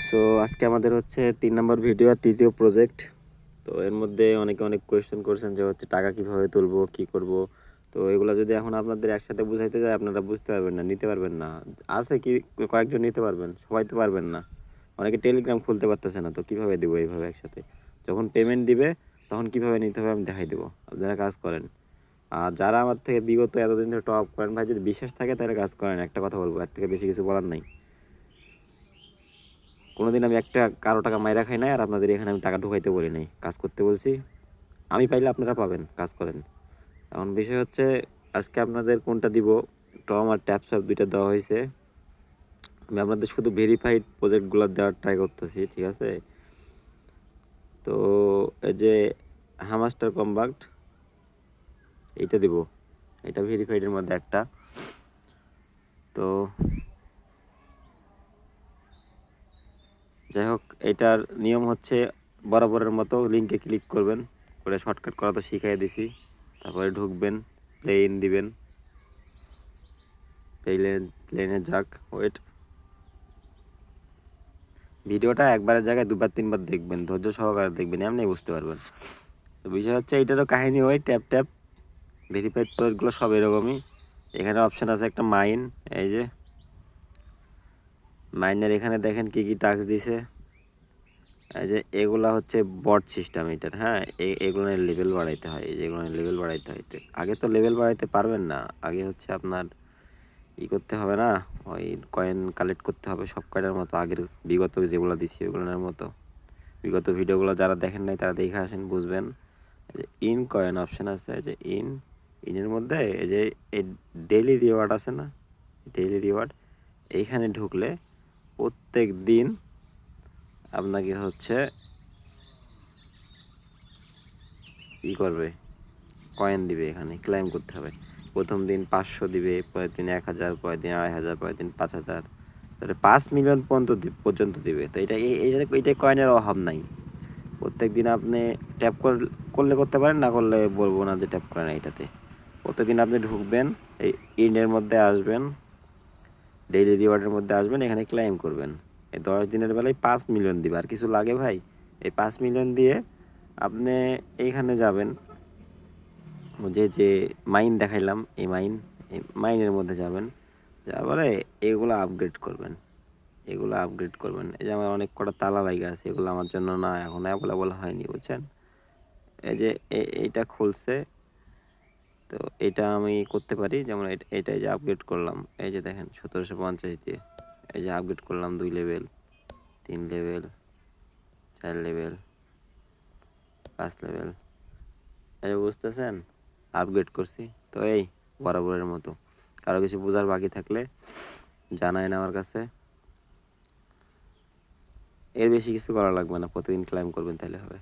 So আজকে আমাদের হচ্ছে 3 নম্বর ভিডিও আর তৃতীয় প্রজেক্ট। তো এর মধ্যে অনেকে অনেক কোয়েশ্চেন করছেন যে হচ্ছে টাকা কিভাবে তুলবো, কি করব। তো এগুলা যদি এখন আপনাদের একসাথে বুঝাইতে যায় আপনারা বুঝতে পারবেন না, নিতে পারবেন না। আছে কি কয়েকজন নিতে পারবেন, সবাই তো পারবেন না। অনেকে টেলিগ্রাম খুলতে পারতেছে না, তো কিভাবে দিব এইভাবে একসাথে। যখন পেমেন্ট দিবে তখন কিভাবে নিতে হবে আমি দেখাই দেবো, আপনারা কাজ করেন। আর যারা আমার থেকে বিগত এতদিন ধরে টপ করেন ভাই, যদি বিশ্বাস থাকে তাহলে কাজ করেন। একটা কথা বলবো, এর থেকে বেশি কিছু বলার নাই। কোনোদিন আমি একটা কারো টাকা মাইরা খাই নাই, আর আপনাদের এখানে আমি টাকা ঢুকাইতে বলি নাই, কাজ করতে বলছি। আমি পাইলে আপনারা পাবেন, কাজ করেন। এখন বিষয় হচ্ছে আজকে আপনাদের কোনটা দিব। টম আর ট্যাপ সব দুইটা দেওয়া হয়েছে। আমি আপনাদের শুধু ভেরিফাইড প্রজেক্টগুলো দেওয়ার ট্রাই করতেছি, ঠিক আছে। তো এই যে হামাস্টার কম্বাক্ট এইটা দিব, এটা ভেরিফাইডের মধ্যে একটা। তো যাই হোক, এটার নিয়ম হচ্ছে বরাবরের মতো লিঙ্কে ক্লিক করবেন, করে শর্টকাট করা তো শিখাই দিছি। তারপরে ঢুকবেন, প্লেন দিবেন, প্লেনে যাক। ওয়েট, ভিডিওটা একবারের জায়গায় দুবার তিনবার দেখবেন, ধৈর্য সহকারে দেখবেন, এমনি বুঝতে পারবেন। তো বিষয় হচ্ছে এইটারও কাহিনী ওই ট্যাপ ট্যাপ ভেরিফাইড প্রজেক্টগুলো সব এরকমই। এখানে অপশান আছে একটা মাইন, এই যে মাইনের এখানে দেখেন কি কি টাস্ক দিছে। এই যে এগুলা হচ্ছে বট সিস্টেম এটার, হ্যাঁ। এগুলো লেভেল বাড়াইতে হয়, এই যেগুলো লেভেল বাড়াইতে হয়। আগে তো লেভেল বাড়াইতে পারবেন না, আগে হচ্ছে আপনার করতে হবে না, ওই কয়েন কালেক্ট করতে হবে সব কয়টার মতো, আগের বিগত যেগুলো দিছি ওগুলোর মতো। বিগত ভিডিওগুলো যারা দেখেন নাই তারা দেখে আসেন, বুঝবেন। এই যে ইন কয়েন অপশান আছে, এই যে ইনের মধ্যে এই যে এই ডেইলি রিওয়ার্ড আছে না, ডেইলি রিওয়ার্ড, এইখানে ঢুকলে প্রত্যেক দিন আপনাকে হচ্ছে করবে, কয়েন দিবে, এখানে ক্লেম করতে হবে। প্রথম দিন 500 দিবে, পরের দিন 1000, পরের দিন 2500, পরের দিন 5000, তাহলে 5 মিলিয়ন পর্যন্ত দিবে। তো এইটা কয়েনের অভাব নাই। প্রত্যেক দিন আপনি ট্যাপ করলে করতে পারেন, না করলে বলবো না যে ট্যাপ করেন এইটাতে। প্রত্যেকদিন আপনি ঢুকবেন, এই ইনের মধ্যে আসবেন, ডেইলি রিওয়ার্ডের মধ্যে আসবেন, এখানে ক্লেম করবেন। এই 10 দিনের বেলায় 5 মিলিয়ন দিবে। আর কিছু লাগে ভাই? এই 5 মিলিয়ন দিয়ে আপনি এইখানে যাবেন, যে মাইন দেখাইলাম, এই মাইনের মধ্যে যাবেন, যার পরে এগুলো আপগ্রেড করবেন, এগুলো আপগ্রেড করবেন। এই যে আমার অনেক কটা তালা লাগা আছে, এগুলো আমার জন্য না, এখন অ্যাভেলেবল হয়নি, বুঝছেন। এই যে এইটা খুলছে, তো এটা আমি করতে পারি। যেমন এটাই যে আপগ্রেড করলাম, এই যে দেখেন 1750 দিয়ে এই যে আপগ্রেড করলাম 2 লেভেল, 3 লেভেল, 4 লেভেল, 5 লেভেল, এই যে বুঝতেছেন, আপগ্রেড করছি। তো এই বরাবরের মতো কারো কিছু বোঝার বাকি থাকলে জানায়েন আমার কাছে। এর বেশি কিছু করা লাগবে না, প্রতিদিন ক্লাইম করবেন তাহলে হবে।